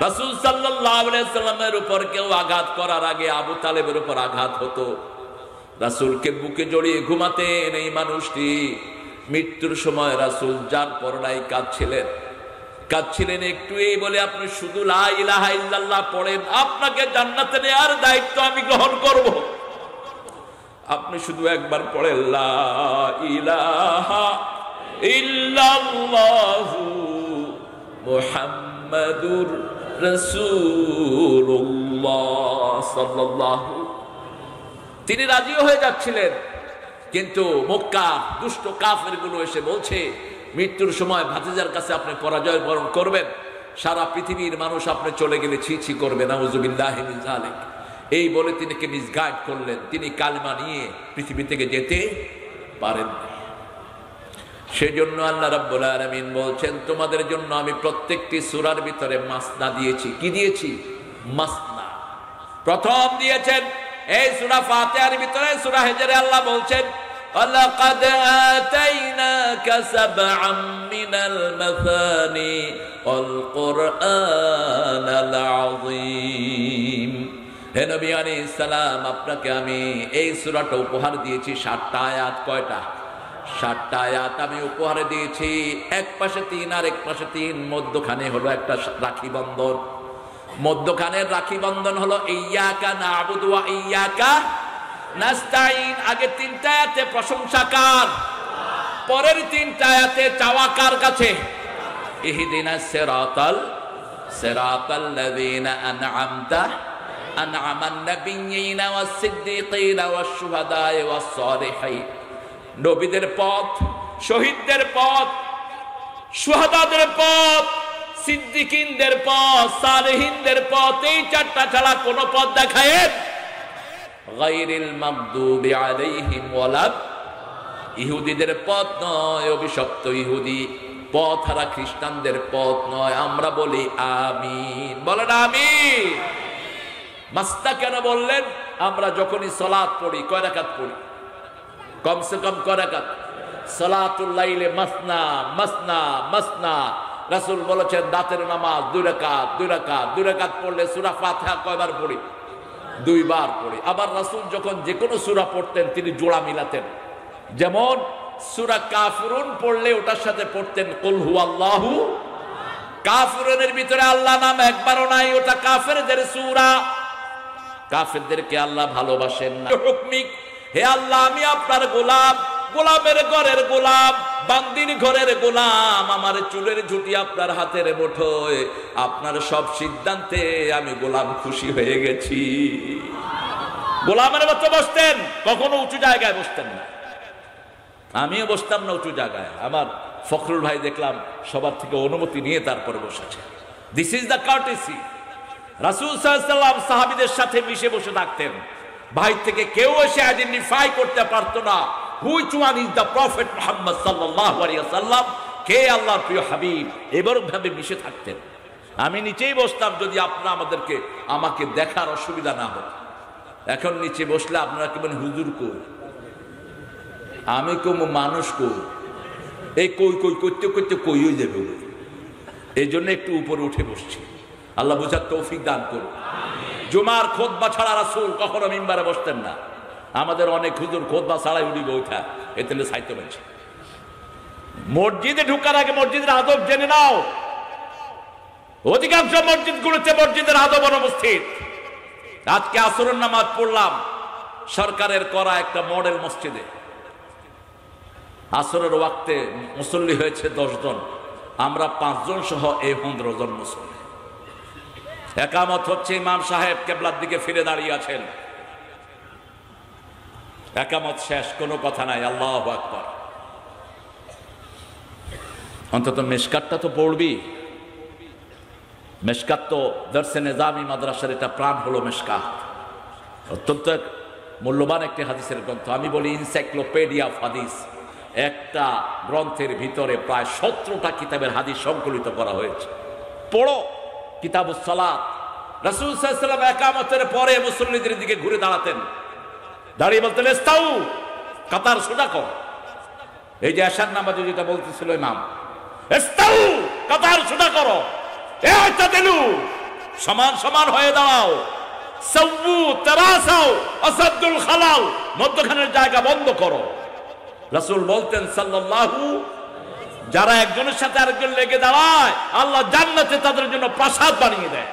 রাসূল সাল্লাল্লাহু আলাইহি ওয়াসাল্লামের উপর কেউ আঘাত করার আগে আবু তালেবের উপর আঘাত হতো। রাসূলকে বুকে জড়িয়ে ঘুমাতেন এই মানুষটি। মৃত্যুর সময় রাসূল যার পরনায় কাঁদছিলেন একটু, এই বলে আপনি শুধু লা ইলাহা ইল্লাল্লাহ পড়েন, আপনাকে জান্নাতে নেওয়ার দায়িত্ব আমি গ্রহণ করব। আপনি শুধু একবার পড়েন লা ইলাহা ইল্লাল্লাহু মুহাম্মাদুর রাসূলুল্লাহ সাল্লাল্লাহু। তিনি রাজিও হয়ে যাচ্ছিলেন, কিন্তু মক্কা দুষ্ট কাফেরগুলো এসে বলছে মৃত্যুর সময় ভাতিজার কাছে আপনি পরাজয় বরণ করবেন, সারা পৃথিবীর মানুষ আপনি চলে গেলে ছি ছি করবে, নাউযুবিল্লাহি মিন যালিক। এই বলে তিনিকে মিসগাইড করলেন। তিনি কালেমা নিয়ে পৃথিবী থেকে যেতে পারেন না। সেজন্য আল্লাহ রাব্বুল আলামিন বলছেন, তোমাদের জন্য আমি প্রত্যেকটি সূরার ভিতরে মাসনা দিয়েছি। কি দিয়েছি? মাসনা। প্রথম দিয়েছেন এই সূরা ফাতিহার ভিতরে, সূরা হিজরে আল্লাহ বলছেন ওয়ালাকাদ আতাইনাকা সাবআম মিনাল মাসানি ওয়াল কুরআনাল আযীম। হে নবী আলাইহিস সালাম, আপনাকে আমি এই সূরাটা উপহার দিয়েছি 7টা আয়াত। কয়টা? 7টা আয়াত আমি উপহার দিয়েছি। এক পাশে 3 আর এক পাশে 3, মধ্যখানে হলো একটা রাখি বন্ধন। মধ্যখানের রাখি বন্ধন হলো ইয়্যাকা না'বুদু ওয়া ইয়্যাকা নাস্তাঈন। আগে 3টা আয়াতে প্রশংসা কার? পরের 3টা আয়াতে চাওয়া কার কাছে? ইহদিনাস সিরাতাল্লাযীনা আন'আমান নাবিয়্যিনা ওয়াস-সিদ্দীকিনা ওয়াশ-শুহাদা'i ওয়াস-সালিহিন। নবীদের পথ, শহীদদের পথ, শুহাদাদের পথ, সিদ্দিকিনদের পথ, সালেহিনদের পথ, এই 4টা ছাড়া কোন পথ দেখায়েন? গায়রিল মাগদুবি আলাইহিম ওয়ালাদ। ইহুদিদের পথ নয়, অভিশপ্ত ইহুদি পথ হারা খ্রিস্টানদের পথ নয়। আমরা বলি আমিন। বলেন আমিন। মাসনা কেন বললেন? আমরা যখনই সালাত পড়ি, কয় রাকাত পড়ি? কমসে কম কয় রাকাত? সালাতুল লাইলে মাসনা মাসনা মাসনা। রাসূল বলেছেন রাতের নামাজ 2 রাকাত 2 রাকাত 2 রাকাত পড়লে সূরা ফাতিহা কয়বার পড়ি? 2 বার পড়ি। আবার রাসূল যখন যে কোনো সূরা পড়তেন তিনি জোড়া মিলাতেন। যেমন সূরা কাফিরুন পড়লে ওটার সাথে পড়তেন কুল হুয়াল্লাহু। কাফিরুনের ভিতরে আল্লাহ নাম একবারও নাই, ওটা কাফেরদের সূরা। কাফেরদেরকে আল্লাহ ভালোবাসেন না। হুকমিক, হে আল্লাহ আমি আপনার গোলাম, গোলামের ঘরের গোলাম, বান্দির ঘরের গোলাম, আমার চুলের ঝুঁটি আপনার হাতের মুঠোয়, আপনার সব সিদ্ধান্তে আমি গোলাম খুশি হয়ে গেছি। গোলামের মতো বসতেন, কখনো উঁচু জায়গায় বসতেন না। আমিও বসতাম না উঁচু জায়গায়। আমার ফখরুল ভাই দেখলাম সবার থেকে অনুমতি নিয়ে তারপরে বসেছে। This is the courtesy. রাসূল সাল্লাল্লাহু আলাইহি ওয়াসাল্লাম সাহাবীদের সাথে মিশে বসে থাকতেন। ভাই থেকে কেউ এসে আইডেন্টিফাই করতে পারতো না which one is the prophet Muhammad সাল্লাল্লাহু আলাইহি ওয়াসাল্লাম, কে আল্লাহর প্রিয় হাবিব। এবারও ভাবে মিশে থাকতেন। আমি নিচেই বসতাম যদি আপনারা আমাকে দেখার অসুবিধা না হতো। এখন নিচে বসলে আপনারা কেমন হুজুর কই, আমি কম মানুষ কই, এই কই কই করতে করতে কই হয়ে যাবে। এই জন্য একটু উপরে উঠে বসছি। আল্লাহ বুঝার তৌফিক দান করুন। জুমার খুতবা ছাড়া রাসূল কখনো মিম্বারে বসতেন না। আমাদের অনেক হুজুর খুতবা ছাড়াই উঠি বইটা, এতে সাহিত্য রয়েছে। মসজিদে ঢুকার আগে মসজিদের আদব জেনে নাও। অধিকাংশ মসজিদগুলোতে মসজিদের আদব অনুপস্থিত। আজকে আসরের নামাজ পড়লাম সরকারের করা একটা মডেল মসজিদে। আসরের ওয়াক্তে মুসল্লি হয়েছে 10 জন, আমরা 5 জন সহ এই 15 জন মুসল্লি। একামত হচ্ছে, ইমাম সাহেব কেবলার দিকে ফিরে দাঁড়িয়ে আছেন। একামত শেষ, কোনো কথা নাই, আল্লাহু আকবার। অন্তত মেশকাতটা তো পড়বি। মেশকাত তো দর্সে নিজামি মাদ্রাসার এটা প্রাণ হলো মেশকাত। অত্যন্ত মূল্যবান একটি হাদিসের গ্রন্থ। আমি বলি এনসাইক্লোপিডিয়া অফ হাদিস। একটা গ্রন্থের ভিতরে প্রায় 17টা কিতাবের হাদিস সংকলিত করা হয়েছে। পড়ো কিতাবুস সালাত। রাসূল সাল্লাল্লাহু আলাইহি ওয়াসাল্লাম ইকামতের পরে মুসল্লিদের দিকে ঘুরে দাঁড়াতেন, দাঁড়িয়ে বলতেন ইস্তাউ, কাতার সোজা কর। এই যে এশার নামাজে যেটা বলতেছিল ইমাম, ইস্তাউ, কাতার সোজা করো। এ আতাদিলু, সমান সমান হয়ে দাঁড়াও। সাওয়ু তারাসাও আসাদুল খালাল, মধ্যখানের জায়গা বন্ধ করো। রাসূল বলতেন সাল্লাল্লাহু, যারা একজনের সাথে আরেকজন লেগে দাঁড়ায় আল্লাহ জান্নাতে তাদের জন্য প্রাসাদ বানিয়ে দেয়।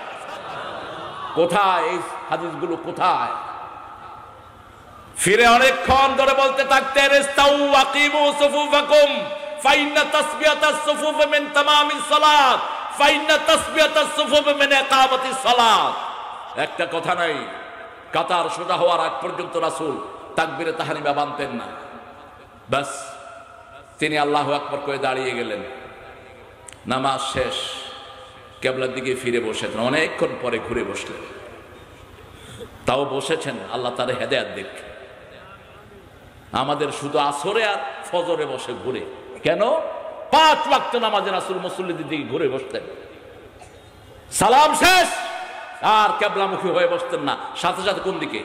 কোথায় এই হাদিসগুলো, কোথায়? ফিরে অনেকক্ষণ ধরে বলতে থাকতেন ইস্তাউ আকিমু সুফুফাকুম ফাইন্না তাসবিয়াতাস সুফুফ মিন তামামিস সালাত ফাইন্না তাসবিয়াতাস সুফুফ মিন ইকামাতিস সালাত। একটা কথা নাই, কাতার সোজা হওয়ার আগ পর্যন্ত রাসূল তাকবীরে তাহরিমা বানতেন না। বাস তিনি আল্লাহু আকবার করে দাঁড়িয়ে গেলেন, নামাজ শেষ, কিবলার দিকে ফিরে বসেছেন। অনেকক্ষণ পরে ঘুরে বসলেন, তাও বসেছেন আল্লাহ তার হেদায়েত দেখ। আমাদের শুধু আসরে আর ফজরে বসে ঘুরে, কেন? 5 ওয়াক্ত নামাজে রাসূল মুসল্লিদের দিকে ঘুরে বসতেন, সালাম শেষ আর কিবলামুখী হয়ে বসতেন না, সাথে সাথে কোন দিকে?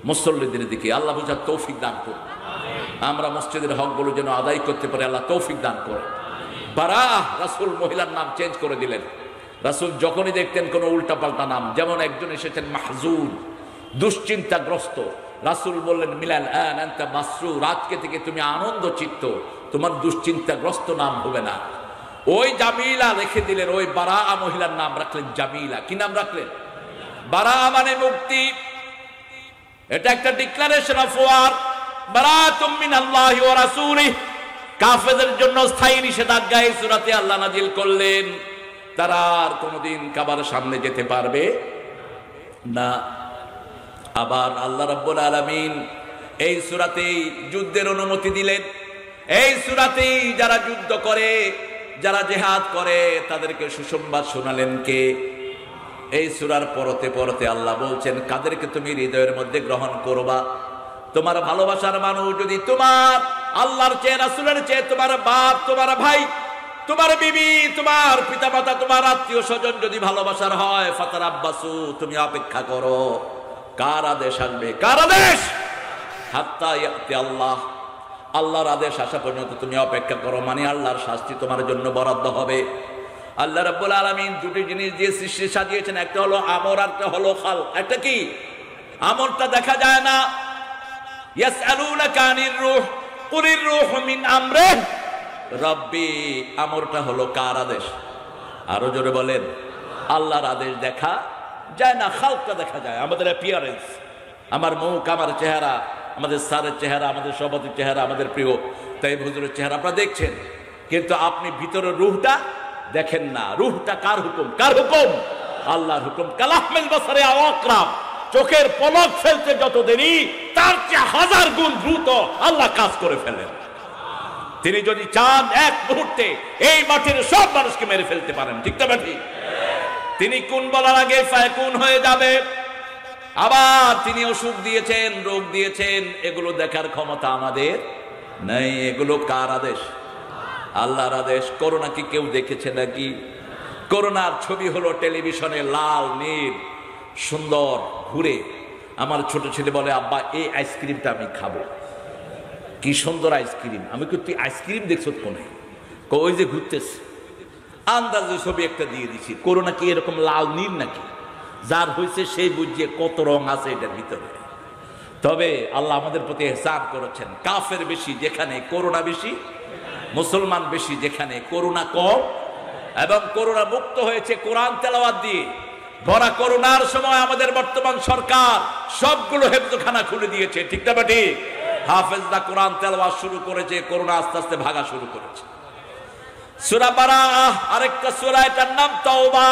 মুসল্লিদের দিকে। আল্লাহ বুঝার তৌফিক দান করুন, আমরা মসজিদের হকগুলো যেন আদায় করতে পারি, আল্লাহ তৌফিক দান করে। বারাহ, রাসূল মহিলার নাম চেঞ্জ করে দিলেন। রাসূল যখনই দেখতেন কোনো উল্টাপাল্টা নাম, যেমন একজন এসেছেন মাহজুন, দুশ্চিন্তাগ্রস্ত, রাসূল বললেন মিলাল আন আনতা মাসরুর, আজকে থেকে তুমি আনন্দ চিত্ত, তোমার দুশ্চিন্তাগ্রস্ত নাম হবে না। ওই জামিলা রেখে দিলেন, ওই বারা মহিলার নাম রাখলেন জামিলা। কি নাম রাখলেন? বারা মানে মুক্তি। এটা একটা ডিক্লারেশন অফ ওয়ার, বারাতুম মিনাল্লাহি ওয়া রাসূলিহি। কাফেরদের জন্য স্থায়ী নিষেধাজ্ঞা এই সূরাতে আল্লাহ নাজিল করলেন, তারা আর কোনোদিন কাবার সামনে যেতে পারবে না। আবার আল্লাহ রাব্বুল আলামিন এই সূরাতেই যুদ্ধের অনুমতি দিলেন। এই সূরাতেই যারা যুদ্ধ করে, যারা জিহাদ করে, তাদেরকে সুসংবাদ শোনালেন কে? এই সূরার পরতে পরতে আল্লাহ বলছেন, কাদেরকে তুমি হৃদয়ের মধ্যে গ্রহণ করবা? তোমার ভালোবাসার মানুষ যদি তোমার আল্লাহর চেয়ে, রাসূলের চেয়ে, তোমার বাপ, তোমার ভাই, তোমার বিবি, তোমার পিতামাতা, তোমার আত্মীয় স্বজন যদি ভালোবাসার হয়, ফাতারাব্বাসু, তুমি অপেক্ষা করো। কার আদেশ আসবে? কার আদেশ? হাত্তা ইয়াতি আল্লাহ, আল্লাহর আদেশ আসা পর্যন্ত তুমি অপেক্ষা করো, মানে আল্লাহর শাস্তি তোমার জন্য বরাদ্দ হবে। আল্লাহ রাব্বুল আলামিন দুটি জিনিস দিয়ে সৃষ্টি সাজিয়েছেন, একটা হলো আমর আর একটা হলো খাল। একটা কি? আমরটা দেখা যায় না। ইয়াসআলুনাকা আনির রূহ কুলির রূহু মিন আমরিহি রাব্বি, আমরটা হলো কার আদেশ? আরো জোরে বলেন। আল্লাহর আদেশ দেখা যায় না, খালকটা দেখা যায়, আমাদের অ্যাপিয়ারেন্স, আমার মুখ, আমার চেহারা, আমাদের স্যারের চেহারা, আমাদের সভাপতির চেহারা, আমাদের প্রিয় তাইব হুজুরের চেহারা আপনারা দেখছেন, কিন্তু আপনি ভিতরের রূহটা দেখেন না। রূহটা কার হুকুম? কার হুকুম? আল্লাহর হুকুম। কালাহমিল বাসারে আও আকরাব, চোখের পলক ফেলতে যত দেরি, তার চেয়ে 1000 গুণ দ্রুত আল্লাহ কাজ করে ফেলেন। তিনি যদি চান এক মুহূর্তে এই মাটির সব মানুষকে মেরে ফেলতে পারেন, ঠিক না ঠিক? তিনি কোন বলার আগে ফায়াকুন হয়ে যাবে। আবার তিনি অসুখ দিয়েছেন, রোগ দিয়েছেন, এগুলো দেখার ক্ষমতা আমাদের নেই। এগুলো কার আদেশ? আল্লাহর আদেশ। করোনা কি কেউ দেখেছে নাকি? করোনার ছবি হলো টেলিভিশনে, লাল নীল সুন্দর ঘুরে। আমার ছোট ছেলে বলে, আব্বা এই আইসক্রিমটা আমি খাবো, কি সুন্দর আইসক্রিম। আমি কি, তুই আইসক্রিম দেখছো কোনে? ওই যে ঘুরতেছে। আন্দাজে ছবি একটা দিয়ে দিছি। করোনা কি এরকম লাল নীল নাকি? যার হয়েছে সেই বুঝিয়ে কত রং আছে এটার ভিতরে। তবে আল্লাহ আমাদের প্রতি ইহসান করেছেন। কাফের বেশি যেখানে করোনা বেশি, মুসলমান বেশি যেখানে করোনা কম। এবং করোনা মুক্ত হয়েছে কোরআন তেলাওয়াত দিয়ে। ভরা করোনার সময় আমাদের বর্তমান সরকার সবগুলো হেফজখানা খুলে দিয়েছে, ঠিক না ঠিক? হাফেজরা কোরআন তেলাওয়াত শুরু করেছে, করোনা আস্তে আস্তে ভাগা শুরু করেছে। সূরা বারাআহ, আরেকটা সূরা, এটার নাম তাওবা।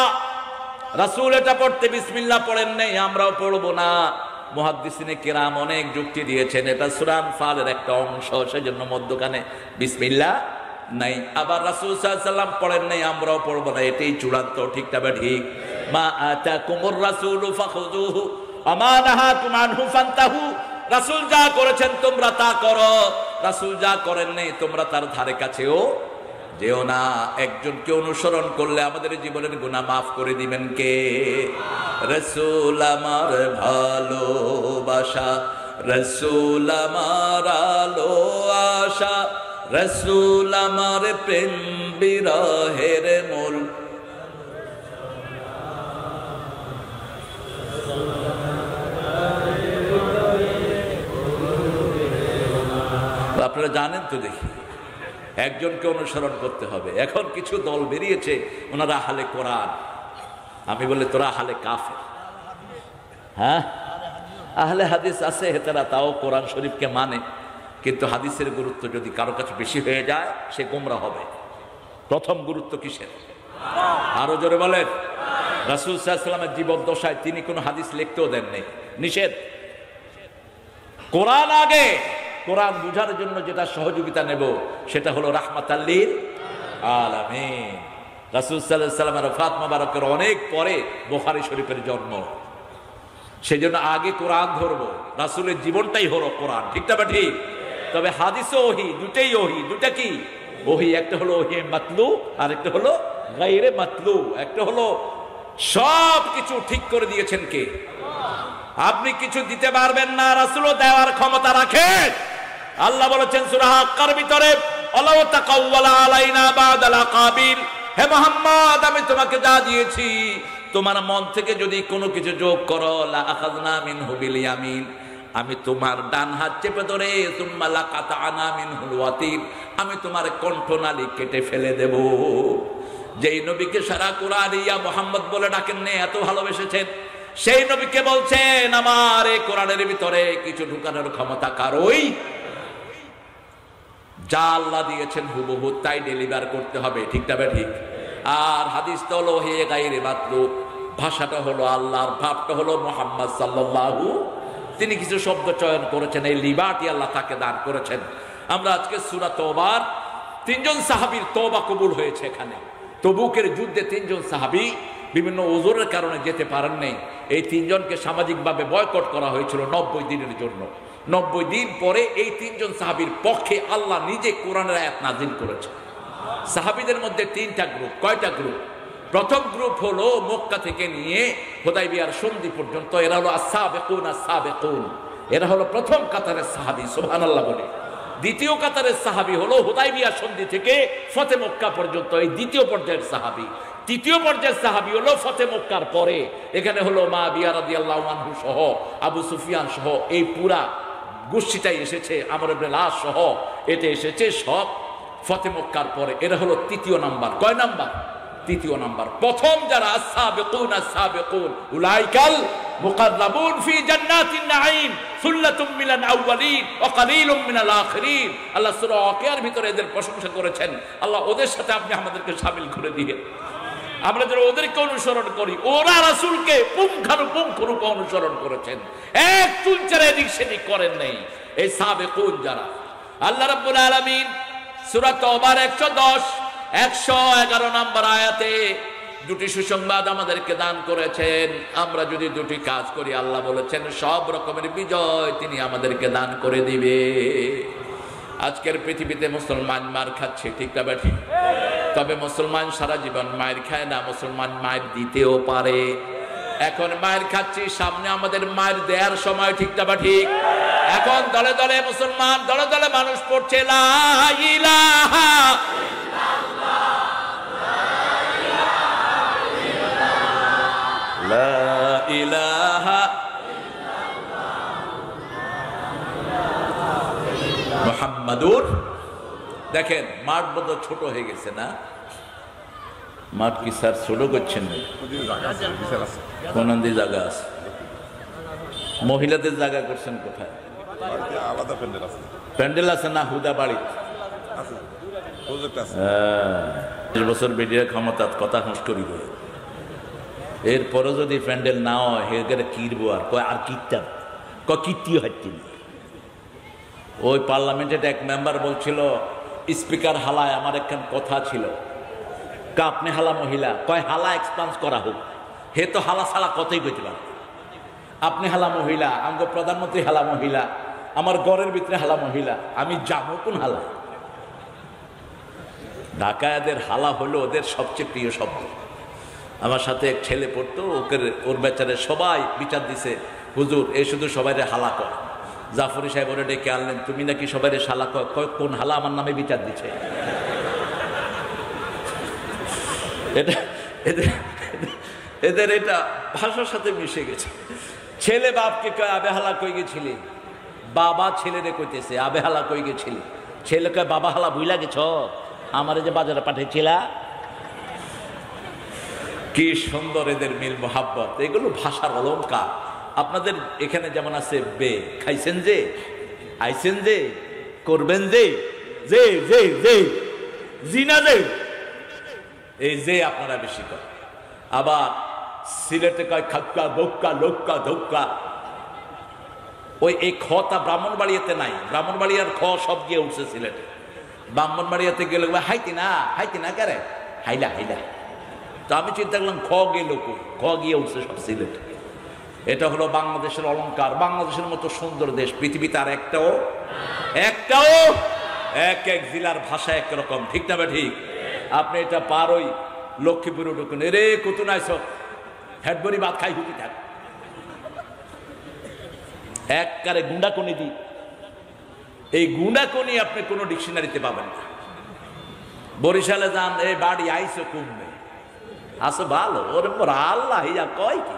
রাসূল এটা পড়তে বিসমিল্লাহ পড়েন নাই, আমরাও পড়বো না। মুহাদ্দিসিনে কেরাম অনেক যুক্তি দিয়েছেন, এটা সূরা আনফালের একটা অংশ, সেজন্য মধ্যখানে বিসমিল্লাহ নাই। আবার রাসূল সাল্লাল্লাহু আলাইহি ওয়াসাল্লাম পড়েন নাই, আমরাও পড়বো না, এটাই চূড়ান্ত, ঠিক না ঠিক? মা আতাকুমুর রাসূলু ফাখুযুহু ওয়া মা নাহাকুম আনহু ফান্তাহু। রাসূল যা করেছেন তোমরা তা করো, রাসূল যা করেন নাই তোমরা তার ধারে কাছেও যেও না। একজনকে অনুসরণ করলে আমাদের জীবনের গুনাহ মাফ করে দিবেন কে? রাসূল আমার ভালোবাসা, রাসূল আমার আলো আশা, রাসূল আমার প্রেম বিরহের মূল। আপনারা জানেন তো দেখি, একজনকে অনুসরণ করতে হবে। এখন কিছু দল বেরিয়েছে, ওনারা আহলে কোরআন, আমি বলি তোরা আহলে কাফের। হ্যাঁ, আহলে হাদিস আছে হেতারা, তাও কোরআন শরীফকে মানে, কিন্তু হাদিসের গুরুত্ব যদি কারো কাছে বেশি হয়ে যায় সে গোমরা হবে। প্রথম গুরুত্ব কিসের? আরো জোরে বলেন। রাসূল সাল্লাল্লাহু আলাইহি ওয়াসাল্লামের জীবদ্দশায় তিনি কোনো হাদিস লিখতেও দেননি, নিষেধ। কোরআন আগে, কোরআন বুঝার জন্য যেটা সহযোগিতা নেব সেটা হলো রাহমাতাল লিল আলামিন। রাসূল সাল্লাল্লাহু আলাইহি ওয়াসাল্লামের ওফাত মোবারকের অনেক পরে বুখারী শরীফের জন্ম, সেজন্য আগে কোরআন ধরবো। রাসূলের জীবনটাই হলো কোরআন, ঠিক না ঠিক? তবে হাদিসও ওহী, দুটেই ওহী। দুটা কি ওহী? একটা হলো ওহী মাতলু, আর একটা হলো গায়রে মাতলু। একটা হলো সব কিছু ঠিক করে দিয়েছেন কে? আপনি কিছু দিতে পারবেন না, রাসূলও দেওয়ার ক্ষমতা রাখেন। আল্লাহ বলেছেন সূরা হাক্কার ভিতরে, আল্লাহ তাকাওয়ালা আলাইনা বাদাল আকাবিল, হে মুহাম্মদ আমি তোমাকে যা দিয়েছি তোমার মন থেকে যদি কোনো কিছু যোগ করো, লা আখাযনা মিনহু বিল ইয়ামিন, আমি তোমার ডান হাত চেপে ধরে সুম্মা লাকাতানা মিনহুল ওয়াতির, আমি তোমার কণ্ঠনালী কেটে ফেলে দেব। যেই নবীকে সারা কোরআন ইয়া মুহাম্মদ বলে ডাকেন নে, এত ভালোবেসেছেন, সেই নবীকে বলছেন আমার এই কোরআনের ভিতরে কিছু ঢুকানোর ক্ষমতা কারোই। যা আল্লাহ দিয়েছেন হুবহু তাই ডেলিভার করতে হবে, ঠিক না ঠিক? আর হাদিস তো হলো হে গায়রে মাতলু, ভাষাটা হলো আল্লাহর, ভাবটা হলো মুহাম্মদ সাল্লাল্লাহু। তিনি কিছু শব্দ চয়ন করেছেন, এই লিবার্টি আল্লাহ তাকে দান করেছেন। আমরা আজকে সূরা তওবার, তিনজন সাহাবীর তওবা কবুল হয়েছে। এখানে তবুকের যুদ্ধে তিনজন সাহাবী বিভিন্ন ওজরের কারণে যেতে পারেন নাই। এই তিনজনকে সামাজিকভাবে বয়কট করা হয়েছিল 90 দিনের জন্য। 90 দিন পরে এই তিনজন সাহাবীর পক্ষে আল্লাহ নিজে কোরআনের আয়াত নাজিল করেছেন। সাহাবীদের মধ্যে তিনটা গ্রুপ। কয়টা গ্রুপ? প্রথম গ্রুপ হলো মক্কা থেকে নিয়ে হুদায়বিয়ার সন্ধি পর্যন্ত, এরা হলো আস-সাবিকুন আস-সাবিকুন, এরা হলো প্রথম কাতারের সাহাবী, সুবহানাল্লাহ বলে। দ্বিতীয় কাতারের সাহাবী হলো হুদায়বিয়ার সন্ধি থেকে ফতে মক্কা পর্যন্ত, এই দ্বিতীয় পর্যায়ের সাহাবী। তৃতীয় পর্যায়ের সাহাবী হলো ফতে মক্কার পরে, এখানে হলো মুআবিয়া রাদিয়াল্লাহু আনহু সহ, আবু সুফিয়ান সহ এই পুরা গোষ্ঠীটাই এসেছে, আমর ইবনে আস সহ এটা এসেছে সব ফতে মক্কার পরে। এরা হলো তৃতীয় নাম্বার। কয় নাম্বার? তৃতীয় নাম্বার। প্রথম যারা আস-সাবিকুন আস-সাবিকুন উলাইকাল মুকাররাবুন ফি জান্নাতিন নাঈম সুল্লাতুম মিনাল আউয়ালিন ওয়া কালিলুম মিনাল আখিরিন। আল্লাহ সূরা ওয়াকিয়ার ভিতরে এদের প্রশংসা করেছেন। আল্লাহ ওদের সাথে আপনি আমাদেরকে শামিল করে দিয়ে আমরা যেন ওদেরকে অনুসরণ করি। ওরা রাসূলকে পুঙ্খানুপুঙ্খ রূপে অনুসরণ করেছেন, এক চুলচারা এদিক সেদিক করেন নাই। এই সাবিকুন যারা, আল্লাহ রাব্বুল আলামিন সূরা তওবার 110 111 নম্বর আয়াতে দুটি সুসংবাদ আমাদেরকে দান করেছেন। আমরা যদি দুটি কাজ করি, আল্লাহ বলেছেন সব রকমের বিজয় তিনি আমাদেরকে দান করে দিবে। আজকের পৃথিবীতে মুসলমান মার খাচ্ছে, ঠিক না ঠিক? তবে মুসলমান সারা জীবন মায়ের খায় না, মুসলমান মায়ের দিতেও পারে। এখন মায়ের খাচ্ছি, সামনে আমাদের মায়ের দেওয়ার সময়, ঠিক না ঠিক? এখন দলে দলে মুসলমান, দলে দলে মানুষ পড়ছে লা ইলাহা লা ইলাহা মুহাম্মাদুর। দেখেন মাঠ বড় ছোট হয়ে গেছে না? মাঠ কি স্যার ছোট করছেন? কোন জায়গা আছে? মহিলাদের জায়গা করছেন কোথায়? আলাদা প্যান্ডেল আছে। প্যান্ডেল আছে না হুদা বাড়ি? 30 বছর বেরিয়ে ক্ষমতা কথা হুঁশ করি করে, এরপরও যদি প্যান্ডেল না হয় হেরে কিরবো আর কয় আর কীর্তাম কীর্তিও হচ্ছে না। ওই পার্লামেন্টের এক মেম্বার বলছিল স্পিকার হালায় আমার একখান কথা ছিল, কা আপনি হালা মহিলা, কয় হালা এক্সপান্স করা হোক, হে তো হালা ছাড়া কথাই কইতে পারে। আপনি হালা মহিলা, আমাকে প্রধানমন্ত্রী হালা মহিলা, আমার ঘরের ভিতরে হালা মহিলা, আমি যাবো কোন হালা? ঢাকায়াদের হালা হলো ওদের সবচেয়ে প্রিয় শব্দ। আমার সাথে এক ছেলে পড়তো, ওর বেচারে সবাই বিচার দিছে, হুজুর এই শুধু সবাই হালা কয়। জাফরি সাহেব ওরে ডেকে আনলেন, তুমি নাকি সবাই শালা কয়, কোন হালা আমার নামে বিচার দিচ্ছে? এটা এদের এটা ভাষার সাথে মিশে গেছে। ছেলে বাপকে কয় আবে হালা কই গেছিলি, বাবা ছেলেরে কইতেছে আবে হালা কই গেছিলি। ছেলেকে বাবা হালা বুইলা গেছ, আমার যে বাজারে পাঠিয়েছিলা। কি সুন্দর এদের মিল মোহাব্বত, এগুলো ভাষার অলংকার। আপনাদের এখানে যেমন আছে বে, খাইছেন যে, আইছেন যে, করবেন যে, যে যে যে জিনা যে, এই যে আপনারা বেশি করেন। আবার সিলেটে কয় খাক্কা দোক্কা লোক্কা ধোক্কা। ওই এই খটা ব্রাহ্মণবাড়িয়াতে নাই, ব্রাহ্মণবাড়িয়ার খ সব গিয়ে উঠছে সিলেটে। ব্রাহ্মণবাড়িয়াতে গেলে হাইতি না কারে হাইলা হাইলা। তো আমি চিন্তা করলাম খ গেল, খ গিয়ে উঠছে সব সিলেটে। এটা হলো বাংলাদেশের অলংকার। বাংলাদেশের মতো সুন্দর দেশ পৃথিবীতে আর একটাও এক এক জেলার ভাষা একরকম, ঠিক না? ঠিক। আপনি এটা পার ওই লক্ষ্মীপুর ঢুকুন, রে কুতুন আইস হেডবরি ভাত খাই হুকি থাক, এককারে গুন্ডাকনি দি। এই গুন্ডাকনি আপনি কোনো ডিকশনারিতে পাবেন না। বরিশালে যান, এই বাড়ি আইসো কমবে, আসো ভালো, ওর আল্লাহ ইয়া কয় কি,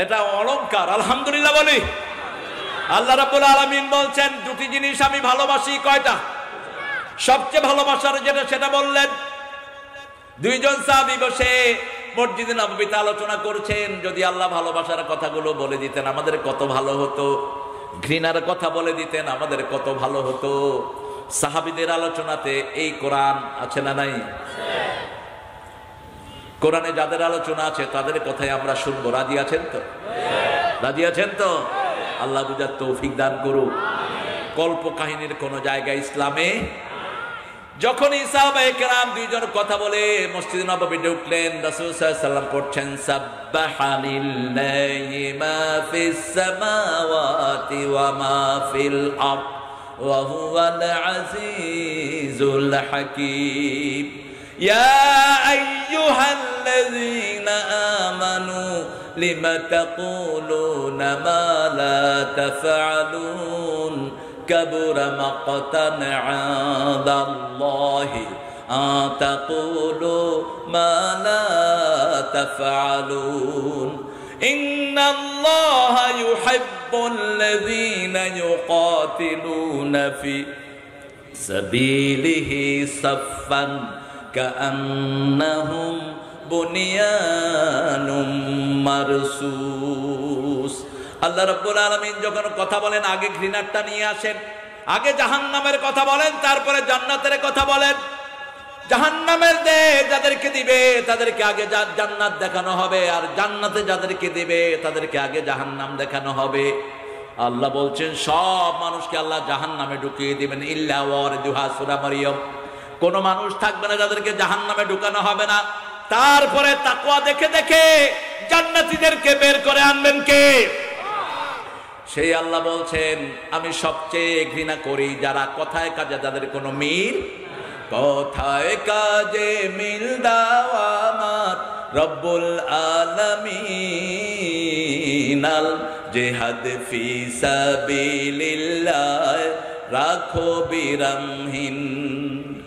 এটা অলংকার। আলহামদুলিল্লাহ বলি। আল্লাহ রাব্বুল আলামিন বলছেন দুটি জিনিস আমি ভালোবাসি। কয়টা? সবচেয়ে ভালোবাসার যেটা সেটা বললেন। দুইজন সাহাবী বসে মসজিদে নববীতে আলোচনা করছেন, যদি আল্লাহ ভালোবাসার কথাগুলো বলে দিতেন আমাদের কত ভালো হতো, ঘৃণার কথা বলে দিতেন আমাদের কত ভালো হতো। সাহাবীদের আলোচনাতে এই কোরআন আছে না নাই? কোরআনে যাদের আলোচনা আছে তাদের কথাই আমরা শুনবো। রাজি আছেন তো? রাজি আছেন তো? আল্লাহ বুঝার তৌফিক দান করুক। কল্প কাহিনীর কোন জায়গা ইসলামে যখন সাহাবায়ে কেরাম দুইজন কথা বলে মসজিদে নববীতে উঠলেন, রাসূল সাল্লাল্লাহু আলাইহি ওয়াসাল্লাম পড়ছেন সাব্বাহালিল্লাহি মা ফিস সামাওয়াতি ওয়া মা ফিল আরদ ওয়া হুয়াল আজিজুল হাকীম। ইয়া আইয়ুহাল্লাযীনা আমানু লিমা তাকুলুনা মা লা তাফআলুন কাবুরা মাকতান ইনদাল্লাহি আন তাকুলু মা লা তাফআলুন ইন্নাল্লাহা ইউহিব্বুল্লাযীনা ইউকাতিলুনা ফি সাবিলিহি সাফফান কাআন্নাহুম বুনিয়ানুম মারসুস। আল্লাহ রাব্বুল আলামিন যখন কথা বলেন আগে ঘৃণাটা নিয়ে আসেন, আগে জাহান্নামের কথা বলেন, তারপরে জান্নাতের কথা বলেন। জাহান্নামের যাদেরকে দিবে তাদেরকে আগে জান্নাত দেখানো হবে, আর জান্নাতে যাদেরকে দিবে তাদেরকে আগে জাহান্নাম দেখানো হবে। আল্লাহ বলছেন সব মানুষকে আল্লাহ জাহান্নামে ঢুকিয়ে দিবেন ইল্লা ওয়ারিদুহা, সূরা মারইয়াম। কোন মানুষ থাকবে না যাদেরকে জাহান্নামে ঢুকানো হবে না। তারপরে তাকওয়া দেখে দেখে জান্নাতীদেরকে বের করে আনবেন কে? সেই আল্লাহ বলছেন আমি সবচেয়ে ঘৃণা করি যারা কথায় কাজে যাদের কোনো মিল, কথায় কাজে মিল দাও আমার রব্বুল আলামিন। আল জিহাদ ফি সাবিলিল্লাহ রাখো বিরামহীন।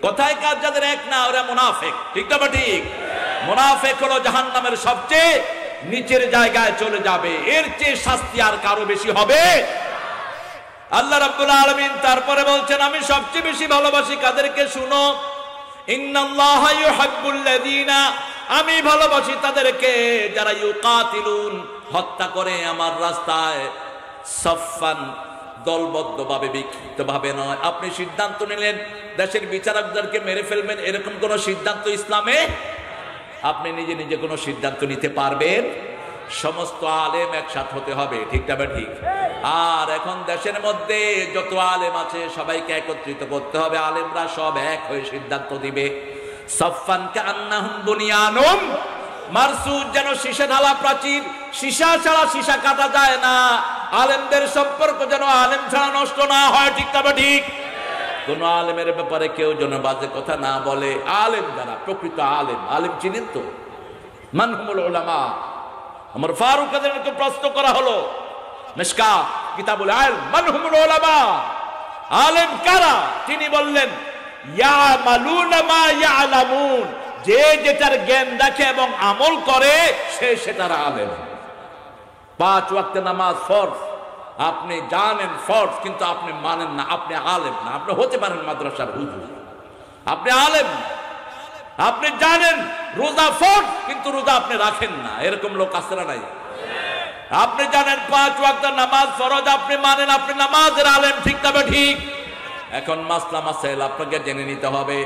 কথায় কাজ যাদের এক না, ওরা মুনাফিক, ঠিক না? ঠিক। মুনাফিক হলো জাহান্নামের সবচেয়ে নিচের জায়গায় চলে যাবে। এর চেয়ে শাস্তি আর কারো বেশি হবে? আল্লাহ রাব্বুল আলামিন তারপরে বলছেন আমি সবচেয়ে বেশি ভালোবাসি কাদেরকে? শুনো, ইন্নাল্লাহা ইউহিব্বুল্লাযীনা, আমি ভালোবাসি তাদেরকে যারা ইউকাতিলুন, হত্যা করে আমার রাস্তায়, সাফফান, দলবদ্ধভাবে, বিক্ষিপ্তভাবে নয়। আপনি সিদ্ধান্ত নিলেন দেশের বিচারকদেরকে মেরে ফেলবেন, এরকম কোন সিদ্ধান্ত ইসলামে? আপনি নিজে নিজে কোনো সিদ্ধান্ত নিতে পারবেন? সমস্ত আলেম একসাথ হতে হবে, ঠিক না? ঠিক। আর এখন দেশের মধ্যে যত আলেম আছে সবাইকে একত্রিত করতে হবে, আলেমরা সব এক হয়ে সিদ্ধান্ত দিবে। সাফফান কাআন্নাহুম বুনিয়ানুম মারসুস, যেন সীসা ঢালা প্রাচীর, সীসা ছাড়া সীসা কাটা যায় না। আলেমদের সম্পর্ক যেন আলেম ছাড়া নষ্ট না হয়, ঠিক না? ঠিক। কোন আলেমের ব্যাপারে কেউ যেন বাজে কথা না বলে। আলেম যারা প্রকৃত আলেম, আলেম চিনেন তো? মান হুমুল উলামা। আমার ফারুক কাদেরকে প্রশ্ন করা হলো মিশকাত কিতাবুল ইলম, মান হুমুল উলামা, আলেম কারা? তিনি বললেন ইয়ামালুনা মা ইয়ালামুন, যে যেটার জ্ঞান রাখে এবং আমল করে সে সেটার আলেম। 5 ওয়াক্ত নামাজ ফরজ, আপনি জানেন ফরজ কিন্তু আপনি মানেন না, আপনি আলেম না। আপনি হতে পারেন মাদ্রাসার হুজুর, আপনি আলেম না। আপনি জানেন রোজা ফরজ কিন্তু রোজা আপনি রাখেন না, এরকম লোক আছে না নাই? আপনি জানেন 5 ওয়াক্ত নামাজ ফরজ, আপনি মানেন, আপনি নামাজের আলেম, ঠিক তবে ঠিক। এখন মাসলা মাসাইল আপনাকে জেনে নিতে হবে।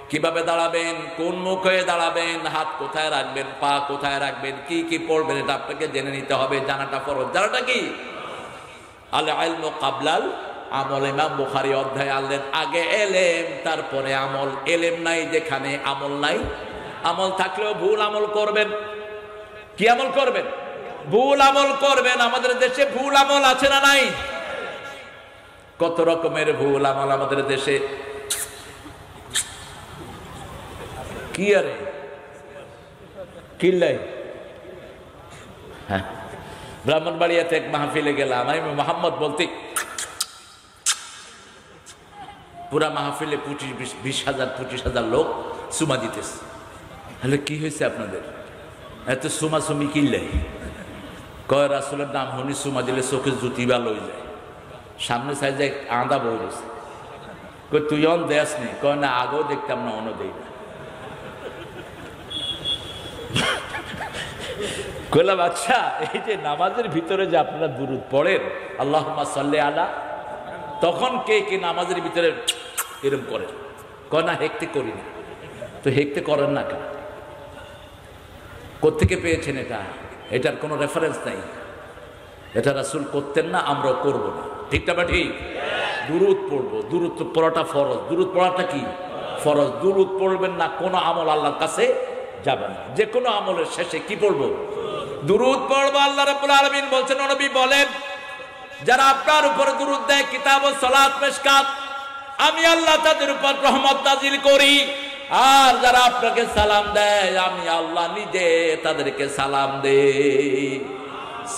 কিভাবে দাঁড়াবেন, কোন মুখ হয়ে দাঁড়াবেন, হাত কোথায় রাখবেন, পা কোথায় রাখবেন, কি কি পড়বেন, এটা আপনাকে জেনে নিতে হবে। জানাটা ফরজ। জানাটা কি? আল ইলমু কাবলাল আমল। ইমাম বুখারী অধ্যায় আনলেন, আগে এলেম তারপরে আমল। এলেম নাই যেখানে আমল নাই। আমল থাকলেও ভুল আমল করবেন। কি আমল করবেন? ভুল আমল করবেন। আমাদের দেশে ভুল আমল আছে না নাই? কত রকমের ভুল আমল আমাদের দেশে। কি আরে কিল্লাই? হ্যাঁ, ব্রাহ্মণবাড়িয়াতে এক মাহফিলে গেলাম। আমি মোহাম্মদ বলতে পুরা মাহফিলে 20,000 লোক সুমা দিতেছে। তাহলে কি হয়েছে আপনাদের এত সুমাসুমি কিল্লাই? কয় রাসূলের নাম শুনি সুমা দিলে চোখে জুতি বা লই যায়। সামনে চাই যায় আঁদা বই রয়েছে। কই তুই অন দেস নি? কয় না, আগেও দেখতাম না, অন্য দেই না। কইলাম আচ্ছা, এই যে নামাজের ভিতরে যে আপনারা দুরূদ পড়েন আল্লাহুম্মা সাল্লি আলা, তখন কে কে নামাজের ভিতরে এরকম করেন? কয় না, হেঁকতে করি না। তো হেঁকতে করেন না কেন? কোত্থেকে পেয়েছেন এটা? এটার কোনো রেফারেন্স নাই। এটা রাসূল করতেন না, আমরাও করবো না। ঠিক না? ঠিক। দুরূদ পড়বো, দুরূদ পড়াটা ফরজ। দুরূদ পড়াটা কি? ফরজ। দুরূদ পড়বেন না, কোনো আমল আল্লাহর কাছে যাবে না। যে কোনো আমলের শেষে কি পড়বো? দুরূদ পড়বো। আল্লাহ রাব্বুল আলামিন বলছেন, নবী বলেন, যারা আপনার উপর দুরূদ দেয়, কিতাব ও সালাত মিশকাত, আমি আল্লাহ তাদের উপর রহমত নাজিল করি। আর যারা আপনাকে সালাম দেয়, আমি আল্লাহ নিজে তাদেরকে সালাম দেই।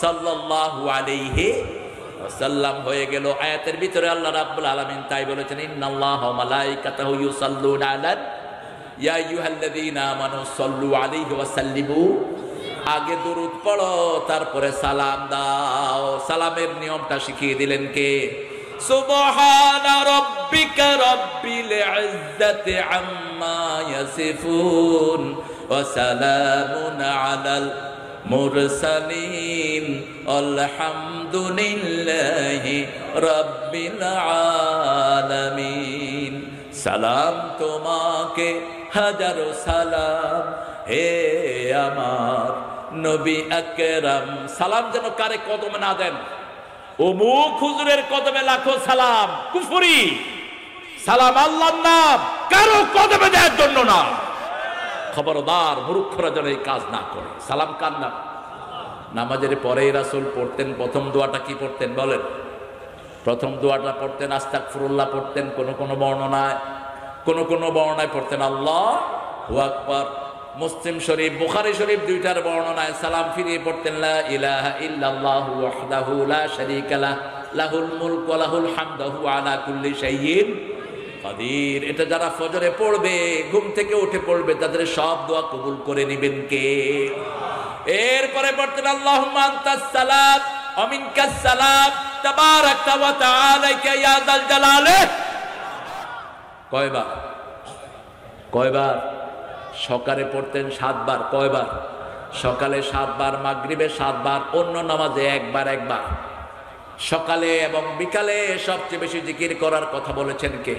সাল্লাল্লাহু আলাইহি ওয়াসাল্লাম। হয়ে গেল। আয়াতের ভিতরে আল্লাহ রাব্বুল আলামিন তাই বলেছেন, ইন্নাল্লাহা ওয়া মালাইকাতাহু ইউসাল্লুনা আলান ইয়া আইয়ুহাল্লাযীনা আমানু সাল্লু আলাইহি ওয়া সাল্লিমু। আগে দুরূদ পড়ো, তারপরে সালাম দাও। সালামের নিয়মটা শিখিয়ে দিলেন কে? সুবহানা রাব্বিকা রাব্বিল ইজ্জাতি আম্মা ইয়াসিফুন ওয়া সালামুন আলাল মুরসালিন আলহামদুলিল্লাহি রাব্বিল আলামিন। সালাম তোমাকে, হাজারো সালাম হে আমার নবী আকরাম। সালাম যেন কারে কদমে না দেন। অমুক হুজুরের কদমে লাখো সালাম, কুফরি। সালাম আল্লাহর নাম, কারো কদমে দেওয়ার জন্য না। খবরদার, মূর্খরা যেন এই কাজ না করে। সালাম কার নাম? নামাজের পরে রাসূল পড়তেন, প্রথম দোয়াটা কি পড়তেন বলেন? প্রথম দোয়াটা পড়তেন আস্তাগফিরুল্লাহ পড়তেন কোন কোন বর্ণনায়, কোন কোন বর্ণনায় পড়তেন আল্লাহু আকবার। মুসলিম শরীফ, বুখারী শরীফ দুইটার বর্ণনায় সালাম ফিরিয়ে পড়তেন লা ইলাহা ইল্লাল্লাহু ওয়াহদাহু লা শারীকা লাহু লাহুল মুলকু ওয়া লাহুল হামদু ওয়া আলা কুল্লি শাইইন কাদির। এটা যারা ফজরে পড়বে, ঘুম থেকে উঠে পড়বে, তাদের সব দোয়া কবুল করে নেবেন কে? এরপরে পড়তেন আল্লাহুম্মা আনতাস সালাম ওয়া মিনকাস সালাম তাবারাকতা ওয়া তাআলাকা ইয়া যাল জালালি। কয়বার? কয়বার? সকালে পড়তেন 7 বার। কয়বার? সকালে 7 বার, মাগরিবে 7 বার, অন্য নামাজে একবার একবার। সকালে এবং বিকালে সবচেয়ে বেশি জিকির করার কথা বলেছেন কে?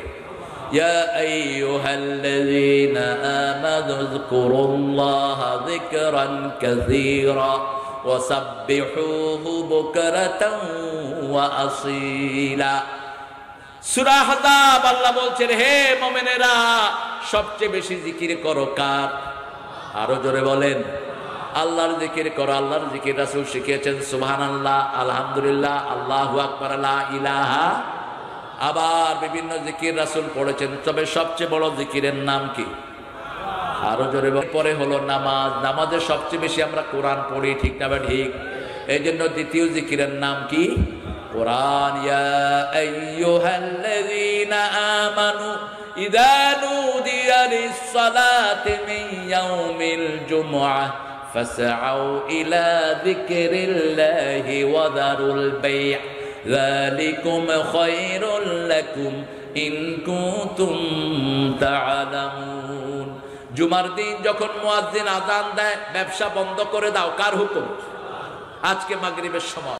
ইয়া আইয়ুহাল্লাযীনা আমানু যকুরুল্লাহা যিকরান কাসীরা ওয়া সাব্বিহুহু বুকরাতান ওয়া আসীলা। সূরা আহজাব আল্লাহ বলছেন, হে মুমিনেরা, সবচেয়ে বেশি জিকির করো কার? আরো জোরে বলেন, আল্লাহর জিকির করো। আল্লাহর জিকির রাসূল শিখিয়েছেন সুবহানাল্লাহ, আলহামদুলিল্লাহ, আল্লাহু আকবার, লা ইলাহা। আবার বিভিন্ন জিকির রাসূল পড়েছেন, তবে সবচেয়ে বড় জিকিরের নাম কি? আরো জোরে বলেন। পরে হলো নামাজ। নামাজে সবচেয়ে বেশি আমরা কোরআন পড়ি, ঠিক না ঠিক? এই জন্য দ্বিতীয় জিকিরের নাম কি? কোরআন। ইয়া আইয়ুহাল্লাযীনা আমানু ইযা নুদিয়া লিস-সালাতি মিন ইয়াউমিল জুমআহ فاسعوا إلى ذكر الله وذروا البيع ذلكم خير لكم إن كنتم تعلمون জুমার দিন যখন মুয়াজ্জিন আযান দেয় ব্যবসা বন্ধ করে দাও কার হুকুম আজকে মাগরিবের সময়